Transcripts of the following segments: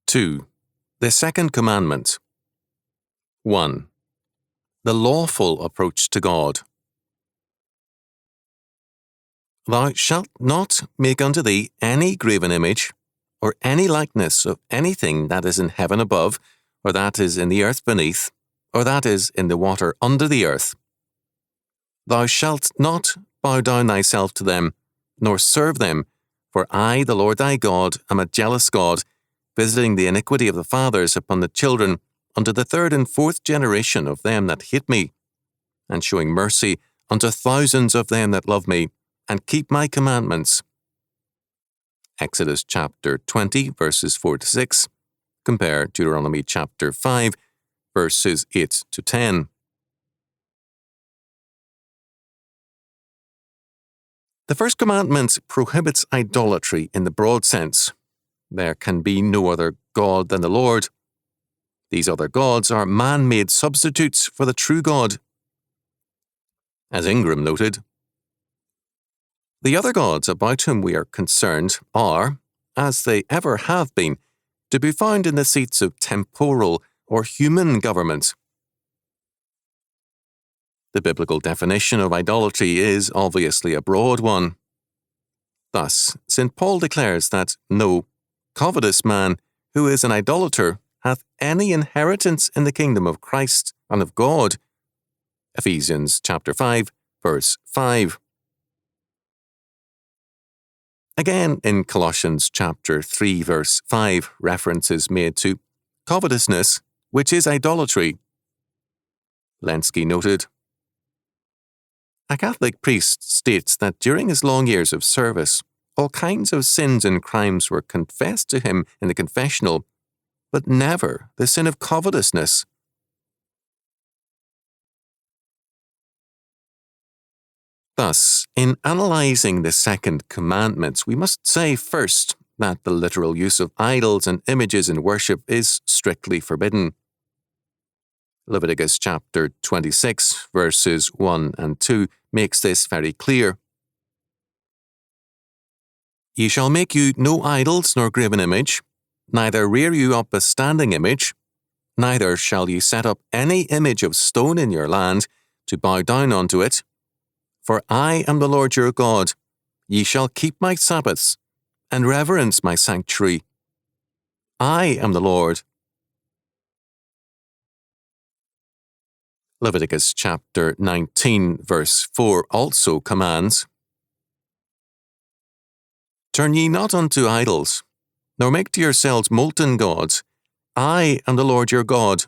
2. The second commandment. 1. The lawful approach to God. Thou shalt not make unto thee any graven image, or any likeness of anything that is in heaven above, or that is in the earth beneath, or that is in the water under the earth. Thou shalt not bow down thyself to them, nor serve them, for I, the Lord thy God, am a jealous God, visiting the iniquity of the fathers upon the children, unto the third and fourth generation of them that hate me, and showing mercy unto thousands of them that love me, and keep my commandments. Exodus chapter 20, verses 4 to 6. Compare Deuteronomy chapter 5, verses 8 to 10. The first commandment prohibits idolatry in the broad sense. There can be no other God than the Lord. These other gods are man-made substitutes for the true God. As Ingram noted, the other gods about whom we are concerned are, as they ever have been, to be found in the seats of temporal or human government. The biblical definition of idolatry is obviously a broad one. Thus, St. Paul declares that no covetous man who is an idolater hath any inheritance in the kingdom of Christ and of God. Ephesians chapter 5, verse 5. Again, in Colossians chapter 3, verse 5, reference is made to covetousness, which is idolatry. Lenski noted, a Catholic priest states that during his long years of service, all kinds of sins and crimes were confessed to him in the confessional, but never the sin of covetousness. Thus, in analysing the second commandment, we must say first that the literal use of idols and images in worship is strictly forbidden. Leviticus chapter 26, verses 1 and 2 makes this very clear. Ye shall make you no idols nor graven image, neither rear you up a standing image, neither shall ye set up any image of stone in your land to bow down unto it. For I am the Lord your God. Ye shall keep my Sabbaths, and reverence my sanctuary. I am the Lord. Leviticus chapter 19, verse 4 also commands, Turn ye not unto idols, nor make to yourselves molten gods. I am the Lord your God.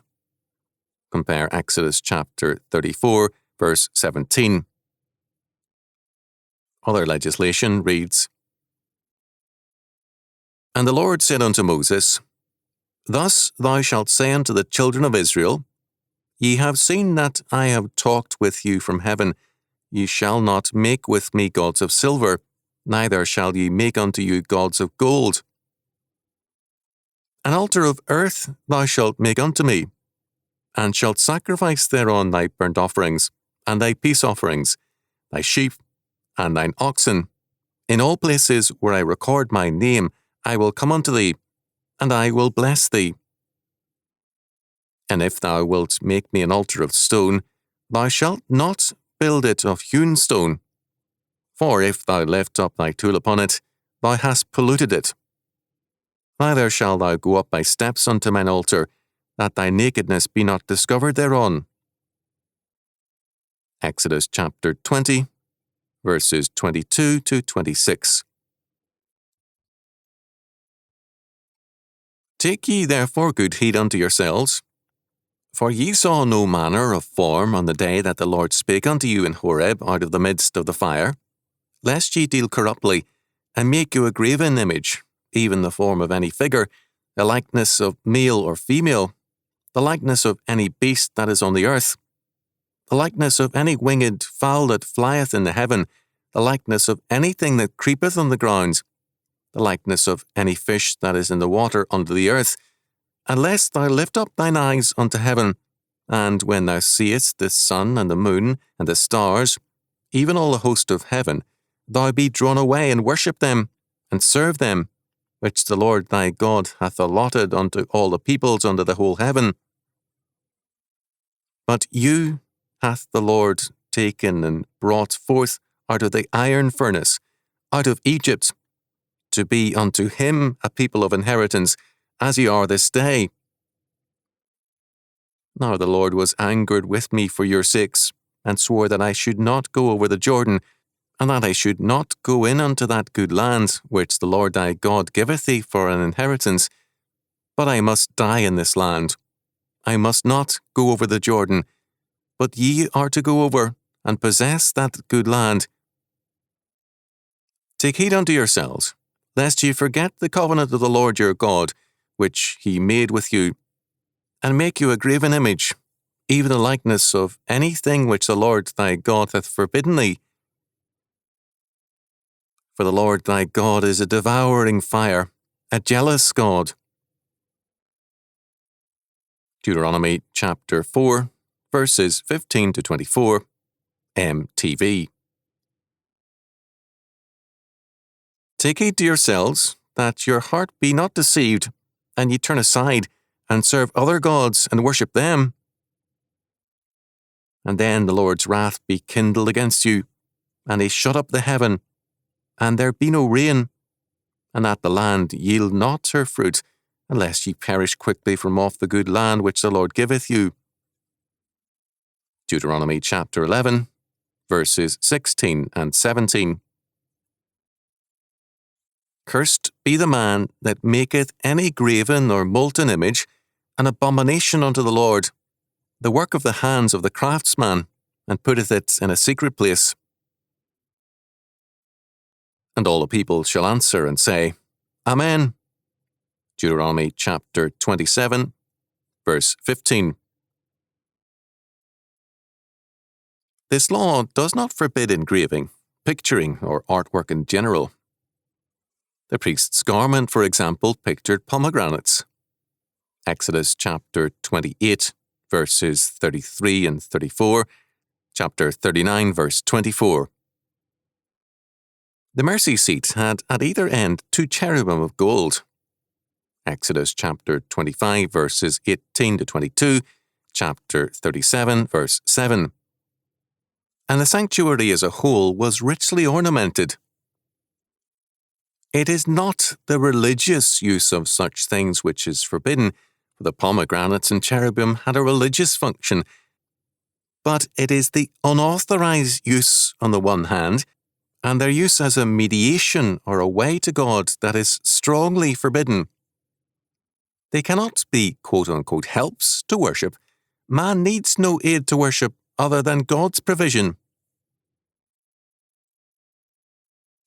Compare Exodus chapter 34, verse 17. Other legislation reads, And the Lord said unto Moses, Thus thou shalt say unto the children of Israel, Ye have seen that I have talked with you from heaven. Ye shall not make with me gods of silver, neither shall ye make unto you gods of gold. An altar of earth thou shalt make unto me, and shalt sacrifice thereon thy burnt offerings, and thy peace offerings, thy sheep, and thine oxen. In all places where I record my name, I will come unto thee, and I will bless thee. And if thou wilt make me an altar of stone, thou shalt not build it of hewn stone. For if thou lift up thy tool upon it, thou hast polluted it. Neither shalt thou go up by steps unto mine altar, that thy nakedness be not discovered thereon. Exodus chapter 20, verses 22 to 26. Take ye therefore good heed unto yourselves, for ye saw no manner of form on the day that the Lord spake unto you in Horeb out of the midst of the fire, lest ye deal corruptly, and make you a graven image, even the form of any figure, the likeness of male or female, the likeness of any beast that is on the earth, the likeness of any winged fowl that flieth in the heaven, the likeness of anything that creepeth on the ground, the likeness of any fish that is in the water under the earth, unless thou lift up thine eyes unto heaven, and when thou seest the sun and the moon and the stars, even all the host of heaven, thou be drawn away and worship them, and serve them, which the Lord thy God hath allotted unto all the peoples under the whole heaven. But you hath the Lord taken and brought forth out of the iron furnace, out of Egypt, to be unto him a people of inheritance, as ye are this day. Now the Lord was angered with me for your sakes, and swore that I should not go over the Jordan, and that I should not go in unto that good land which the Lord thy God giveth thee for an inheritance, but I must die in this land. I must not go over the Jordan, but ye are to go over and possess that good land. Take heed unto yourselves, lest ye forget the covenant of the Lord your God, which he made with you, and make you a graven image, even a likeness of anything which the Lord thy God hath forbidden thee. For the Lord thy God is a devouring fire, a jealous God. Deuteronomy chapter 4, verses 15 to 24, MTV. Take heed to yourselves, that your heart be not deceived, and ye turn aside, and serve other gods, and worship them. And then the Lord's wrath be kindled against you, and he shut up the heaven, and there be no rain, and that the land yield not her fruit, unless ye perish quickly from off the good land which the Lord giveth you. Deuteronomy chapter 11, verses 16 and 17. Cursed be the man that maketh any graven or molten image, an abomination unto the Lord, the work of the hands of the craftsman, and putteth it in a secret place. And all the people shall answer and say, Amen. Deuteronomy chapter 27, verse 15. This law does not forbid engraving, picturing, or artwork in general. The priest's garment, for example, pictured pomegranates. Exodus chapter 28, verses 33 and 34, chapter 39, verse 24. The mercy seat had at either end 2 cherubim of gold. Exodus chapter 25, verses 18 to 22, chapter 37, verse 7. And the sanctuary as a whole was richly ornamented. It is not the religious use of such things which is forbidden, for the pomegranates and cherubim had a religious function, but it is the unauthorized use on the one hand, and their use as a mediation or a way to God that is strongly forbidden. They cannot be quote-unquote helps to worship. Man needs no aid to worship other than God's provision.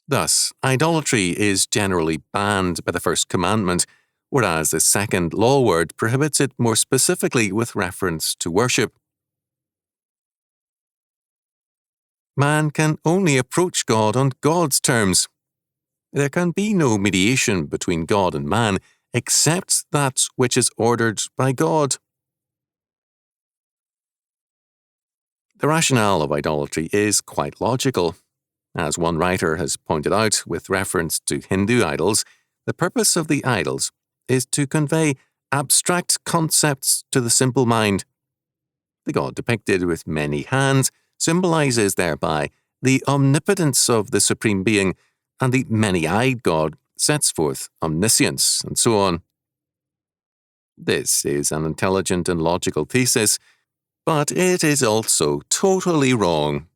Thus, idolatry is generally banned by the first commandment, whereas the second law word prohibits it more specifically with reference to worship. Man can only approach God on God's terms. There can be no mediation between God and man except that which is ordered by God. The rationale of idolatry is quite logical. As one writer has pointed out with reference to Hindu idols, the purpose of the idols is to convey abstract concepts to the simple mind. The god depicted with many hands symbolizes thereby the omnipotence of the Supreme Being, and the many-eyed God sets forth omniscience, and so on. This is an intelligent and logical thesis, but it is also totally wrong.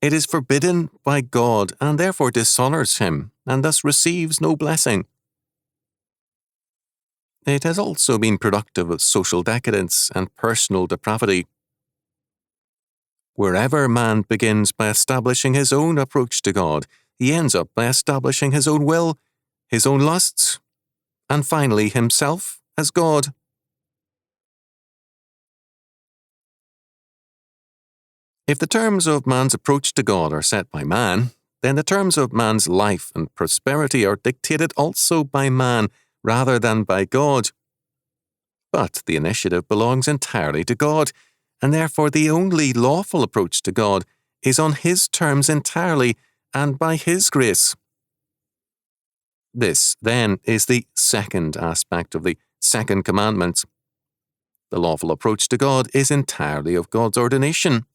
It is forbidden by God and therefore dishonors him, and thus receives no blessing. It has also been productive of social decadence and personal depravity. Wherever man begins by establishing his own approach to God, he ends up by establishing his own will, his own lusts, and finally himself as God. If the terms of man's approach to God are set by man, then the terms of man's life and prosperity are dictated also by man rather than by God. But the initiative belongs entirely to God, and therefore the only lawful approach to God is on his terms entirely and by his grace. This, then, is the second aspect of the second commandment. The lawful approach to God is entirely of God's ordination.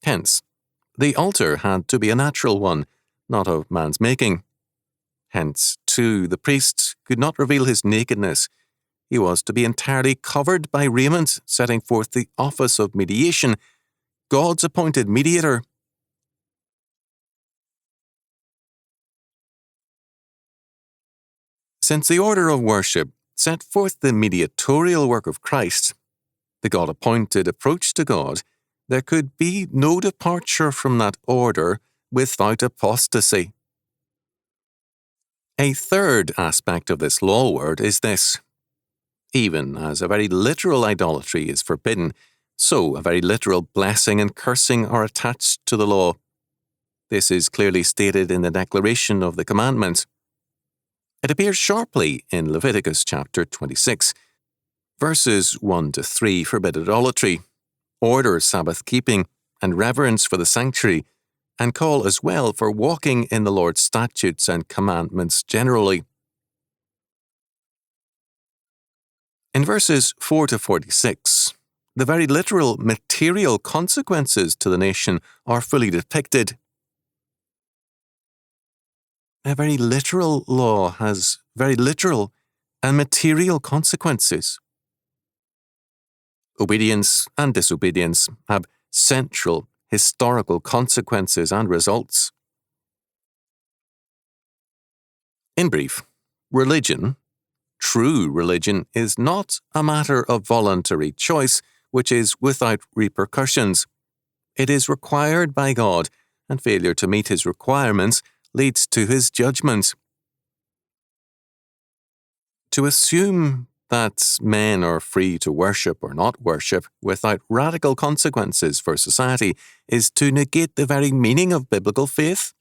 Hence, the altar had to be a natural one, not of man's making. Hence, too, the priest could not reveal his nakedness. He was to be entirely covered by raiment, setting forth the office of mediation, God's appointed mediator. Since the order of worship set forth the mediatorial work of Christ, the God-appointed approach to God, there could be no departure from that order without apostasy. A third aspect of this law word is this. Even as a very literal idolatry is forbidden, so a very literal blessing and cursing are attached to the law. This is clearly stated in the declaration of the commandment. It appears sharply in Leviticus chapter 26. Verses 1 to 3 forbid idolatry, order Sabbath keeping, and reverence for the sanctuary, and call as well for walking in the Lord's statutes and commandments generally. In verses 4 to 46, the very literal material consequences to the nation are fully depicted. A very literal law has very literal and material consequences. Obedience and disobedience have central historical consequences and results. In brief, religion, true religion, is not a matter of voluntary choice which is without repercussions. It is required by God, and failure to meet his requirements leads to his judgment. To assume that men are free to worship or not worship without radical consequences for society is to negate the very meaning of biblical faith.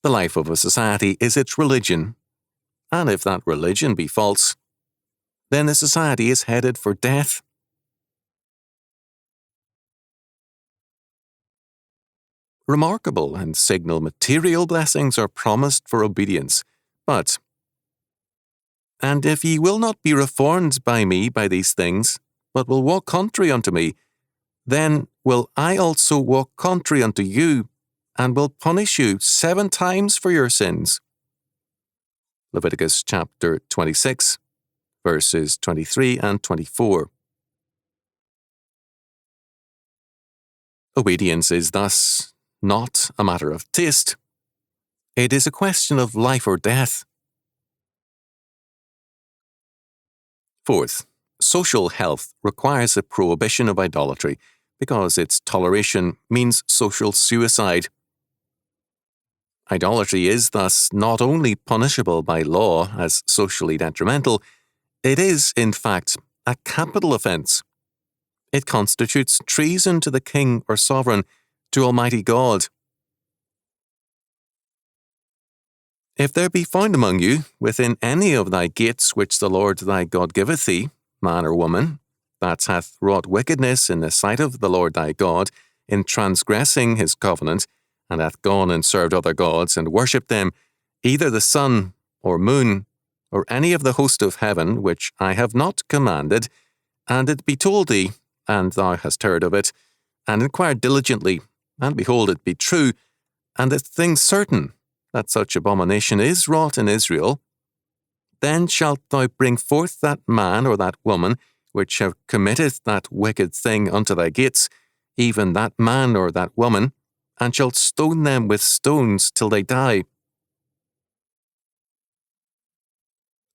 The life of a society is its religion, and if that religion be false, then the society is headed for death. Remarkable and signal material blessings are promised for obedience, but "And if ye will not be reformed by me by these things, but will walk contrary unto me, then will I also walk contrary unto you, and will punish you 7 times for your sins." Leviticus chapter 26, verses 23 and 24. Obedience is thus not a matter of taste. It is a question of life or death. Fourth, social health requires a prohibition of idolatry because its toleration means social suicide. Idolatry is thus not only punishable by law as socially detrimental, it is, in fact, a capital offence. It constitutes treason to the king or sovereign, to Almighty God. If there be found among you, within any of thy gates which the Lord thy God giveth thee, man or woman, that hath wrought wickedness in the sight of the Lord thy God, in transgressing his covenant, and hath gone and served other gods, and worshipped them, either the sun, or moon, or any of the host of heaven, which I have not commanded, and it be told thee, and thou hast heard of it, and inquired diligently, and behold, it be true, and the thing certain, that such abomination is wrought in Israel, then shalt thou bring forth that man or that woman which have committed that wicked thing unto thy gates, even that man or that woman, and shalt stone them with stones till they die.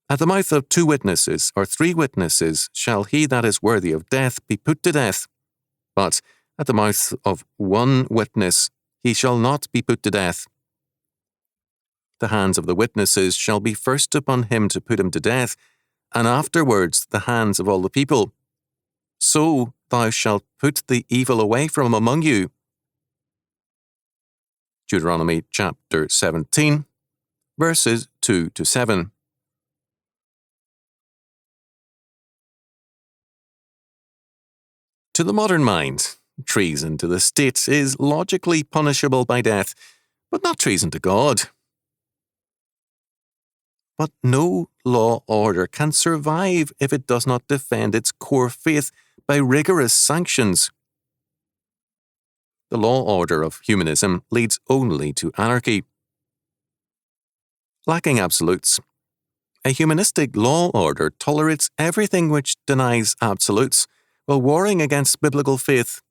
At the mouth of 2 witnesses or 3 witnesses shall he that is worthy of death be put to death, but at the mouth of 1 witness he shall not be put to death. The hands of the witnesses shall be first upon him to put him to death, and afterwards the hands of all the people. So thou shalt put the evil away from among you. Deuteronomy chapter 17, verses 2 to 7. To the modern mind, treason to the state is logically punishable by death, but not treason to God. But no law order can survive if it does not defend its core faith by rigorous sanctions. The law order of humanism leads only to anarchy. Lacking absolutes, a humanistic law order tolerates everything which denies absolutes while warring against biblical faith.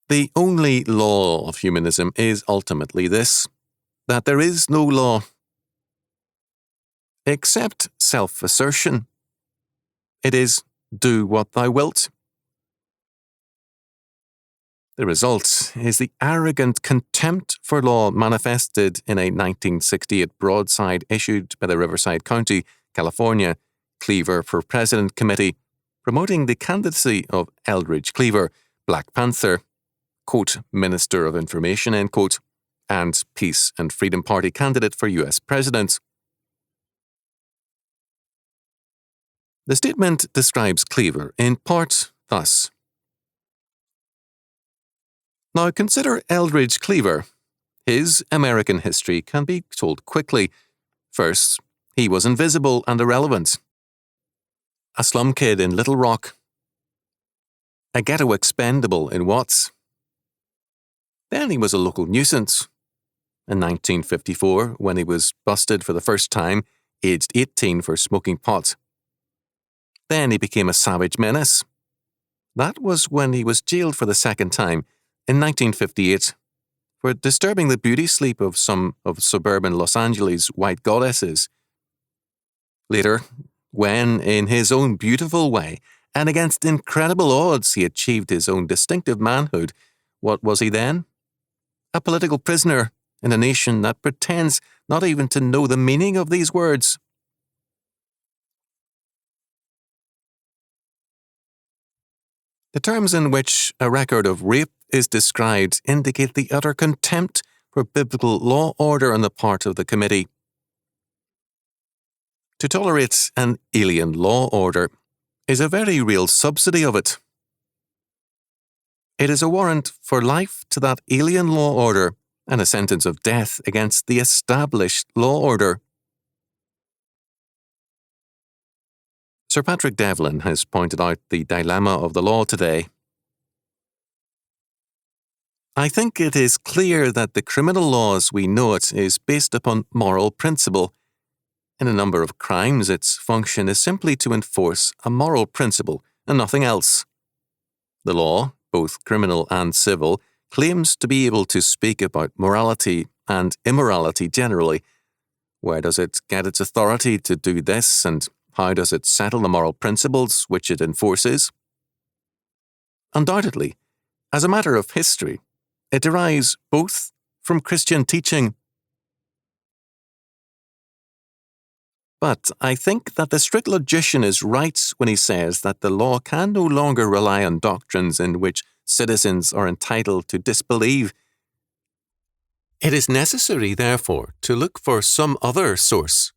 The only law of humanism is ultimately this, that there is no law except self-assertion. It is, do what thou wilt. The result is the arrogant contempt for law manifested in a 1968 broadside issued by the Riverside County, California, Cleaver for President Committee, promoting the candidacy of Eldridge Cleaver, Black Panther, quote, Minister of Information, end quote, and Peace and Freedom Party candidate for US President. The statement describes Cleaver in part thus. Now consider Eldridge Cleaver. His American history can be told quickly. First, he was invisible and irrelevant. A slum kid in Little Rock. A ghetto expendable in Watts. Then he was a local nuisance. In 1954, when he was busted for the first time, aged 18 for smoking pot. Then he became a savage menace. That was when he was jailed for the second time, in 1958, for disturbing the beauty sleep of some of suburban Los Angeles' white goddesses. Later, when, in his own beautiful way, and against incredible odds, he achieved his own distinctive manhood, what was he then? A political prisoner in a nation that pretends not even to know the meaning of these words. The terms in which a record of rape is described indicate the utter contempt for biblical law order on the part of the committee. To tolerate an alien law order is a very real subsidy of it. It is a warrant for life to that alien law order and a sentence of death against the established law order. Sir Patrick Devlin has pointed out the dilemma of the law today. I think it is clear that the criminal law as we know it is based upon moral principle. In a number of crimes, its function is simply to enforce a moral principle and nothing else. The law, both criminal and civil, claims to be able to speak about morality and immorality generally. Where does it get its authority to do this, and how does it settle the moral principles which it enforces? Undoubtedly, as a matter of history, it derives both from Christian teaching. But I think that the strict logician is right when he says that the law can no longer rely on doctrines in which citizens are entitled to disbelieve. It is necessary, therefore, to look for some other source.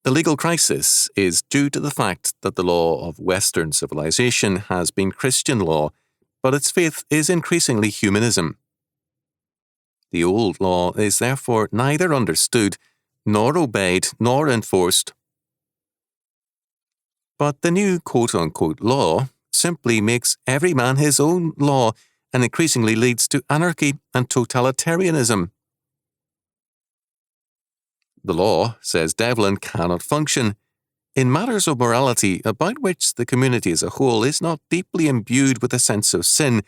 The legal crisis is due to the fact that the law of Western civilization has been Christian law, but its faith is increasingly humanism. The old law is therefore neither understood, nor obeyed, nor enforced. But the new quote-unquote law simply makes every man his own law and increasingly leads to anarchy and totalitarianism. The law, says Devlin, cannot function in matters of morality about which the community as a whole is not deeply imbued with a sense of sin.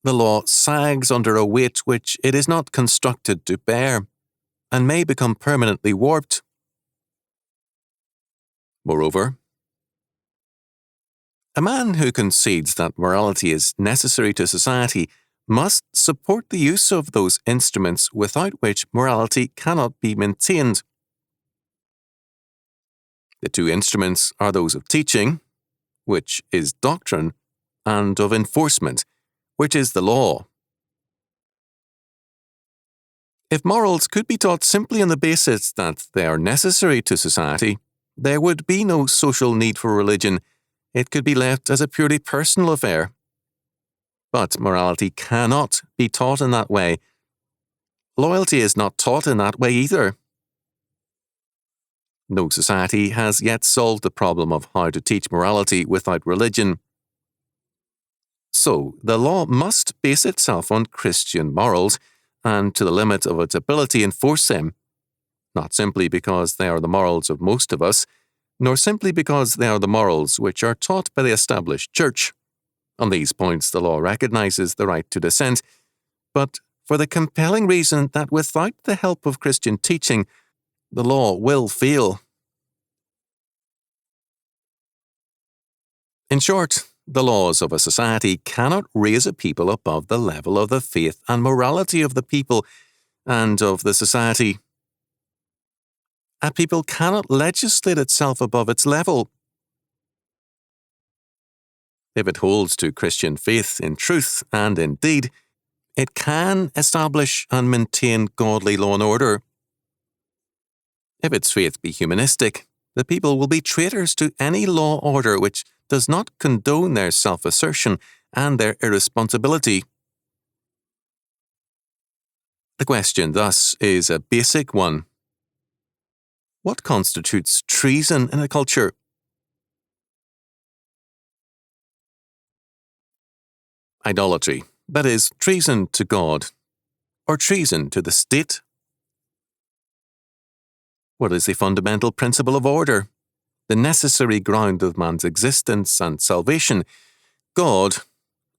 The law sags under a weight which it is not constructed to bear, and may become permanently warped. Moreover, a man who concedes that morality is necessary to society must support the use of those instruments without which morality cannot be maintained. The two instruments are those of teaching, which is doctrine, and of enforcement, which is the law. If morals could be taught simply on the basis that they are necessary to society, there would be no social need for religion, It could be left as a purely personal affair. But morality cannot be taught in that way. Loyalty is not taught in that way either. No society has yet solved the problem of how to teach morality without religion. So, the law must base itself on Christian morals, and to the limit of its ability enforce them, not simply because they are the morals of most of us, nor simply because they are the morals which are taught by the established church. On these points, the law recognizes the right to dissent, but for the compelling reason that without the help of Christian teaching, the law will fail. In short, the laws of a society cannot raise a people above the level of the faith and morality of the people and of the society. A people cannot legislate itself above its level. If it holds to Christian faith in truth and in deed, it can establish and maintain godly law and order. If its faith be humanistic, the people will be traitors to any law order which does not condone their self-assertion and their irresponsibility. The question thus is a basic one. What constitutes treason in a culture? Idolatry, that is, treason to God, or treason to the state. What is the fundamental principle of order, the necessary ground of man's existence and salvation, God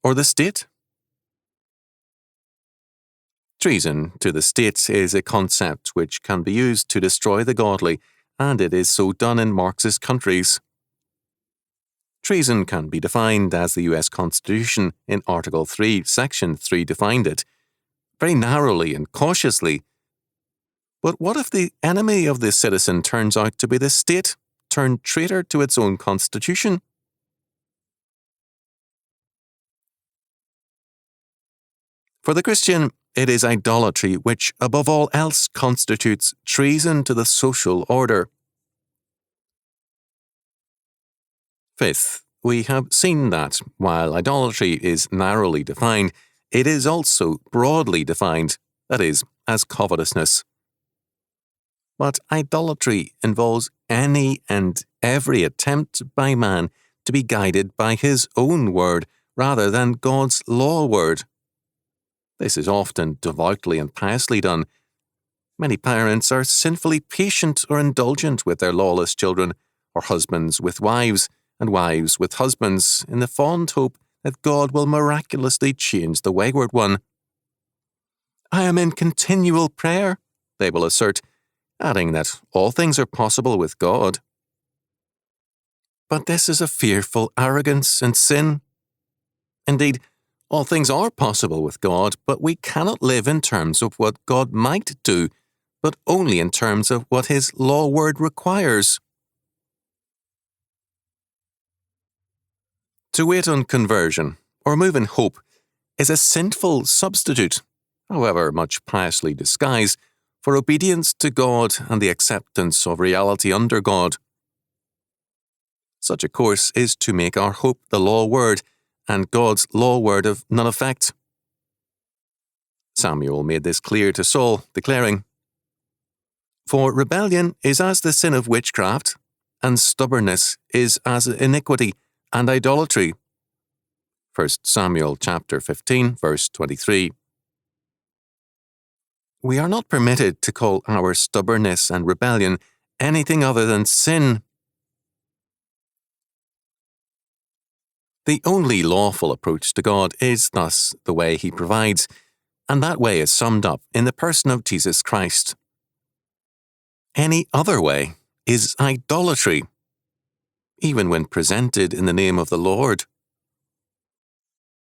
or the state? Treason to the state is a concept which can be used to destroy the godly, and it is so done in Marxist countries. Treason can be defined as the US Constitution in Article 3, Section 3 defined it, very narrowly and cautiously. But what if the enemy of the citizen turns out to be the state, turned traitor to its own constitution? For the Christian, it is idolatry which, above all else, constitutes treason to the social order. Fifth, we have seen that, while idolatry is narrowly defined, it is also broadly defined, that is, as covetousness. But idolatry involves any and every attempt by man to be guided by his own word rather than God's law word. This is often devoutly and piously done. Many parents are sinfully patient or indulgent with their lawless children, or husbands with wives, and wives with husbands, in the fond hope that God will miraculously change the wayward one. "I am in continual prayer," they will assert, adding that all things are possible with God. But this is a fearful arrogance and sin. Indeed, all things are possible with God, but we cannot live in terms of what God might do, but only in terms of what His law word requires. To wait on conversion, or move in hope, is a sinful substitute, however much piously disguised, for obedience to God and the acceptance of reality under God. Such a course is to make our hope the law word, and God's law word of none effect. Samuel made this clear to Saul, declaring, "For rebellion is as the sin of witchcraft, and stubbornness is as iniquity and idolatry." 1 Samuel chapter 15, verse 23. We are not permitted to call our stubbornness and rebellion anything other than sin. The only lawful approach to God is thus the way He provides, and that way is summed up in the person of Jesus Christ. Any other way is idolatry, even when presented in the name of the Lord.